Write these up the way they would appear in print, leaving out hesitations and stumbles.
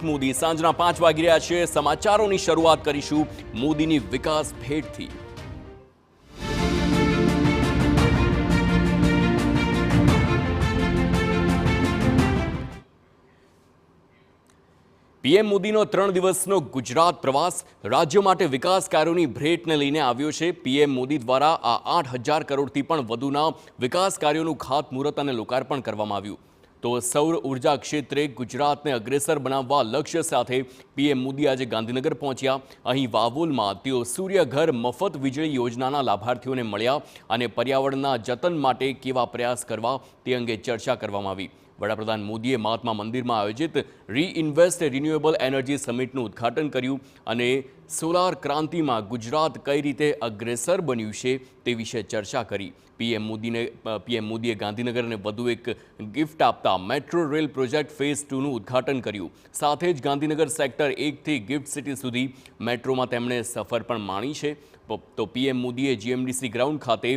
With Modi. સાંજના 5 વાગી રહ્યા છે। સમાચારોની શરૂઆત કરીશું મોદીની વિકાસ ભેટથી। પીએમ મોદીનો 3 દિવસનો ગુજરાત પ્રવાસ રાજ્ય માટે વિકાસ કાર્યોની ભેટને લઈને આવ્યો છે। પીએમ મોદી દ્વારા આ 8,000 કરોડથી પણ વધુના વિકાસ કાર્યોનું ખાતમુહૂર્ત અને લોકાર્પણ કરવામાં આવ્યું। તો સૌર ઉર્જા ક્ષેત્રે ગુજરાતને અગ્રેસર બનાવવા લક્ષ્ય સાથે પીએમ મોદી આજે ગાંધીનગર પહોંચ્યા। અહીં વાવોલમાં તેઓ સૂર્યઘર મફત વીજળી યોજનાના લાભાર્થીઓને મળ્યા અને પર્યાવરણના જતન માટે કેવા પ્રયાસ કરવા તે અંગે ચર્ચા કરવામાં આવી। વડાપ્રધાન મોદીએ મહાત્મા મંદિરમાં આયોજિત રીઇન્વેસ્ટ રિન્યુએબલ એનર્જી સમિટનું ઉદ્ઘાટન કર્યું અને સોલાર ક્રાંતિમાં ગુજરાત કઈ રીતે અગ્રેસર બન્યું છે તે વિશે ચર્ચા કરી। પીએમ મોદીએ ગાંધીનગરને વધુ એક ગિફ્ટ આપતા મેટ્રો રેલ પ્રોજેક્ટ ફેઝ 2નું ઉદ્ઘાટન કર્યું। સાથે જ ગાંધીનગર સેક્ટર 1થી ગિફ્ટ સિટી સુધી મેટ્રોમાં તેમણે સફર પણ માણી છે। તો પીએમ મોદીએ જીએમડીસી ગ્રાઉન્ડ ખાતે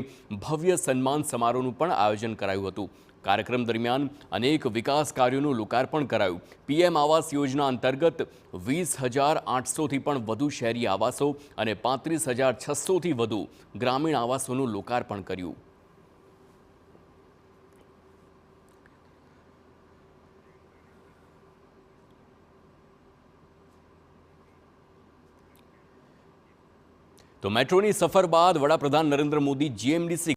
ભવ્ય સન્માન સમારોહનું પણ આયોજન કરાયું હતું। કાર્યક્રમ દરમિયાન અનેક વિકાસ કાર્યોનું લોકાર્પણ કરાયું। પીએમ આવાસ યોજના અંતર્ગત 20,800થી પણ વધુ શહેરી આવાસો અને 35,600થી વધુ ગ્રામીણ આવાસોનું લોકાર્પણ કર્યું। તો મેટ્રોની સફર બાદ વડાપ્રધાન નરેન્દ્ર મોદી જીએમડીસી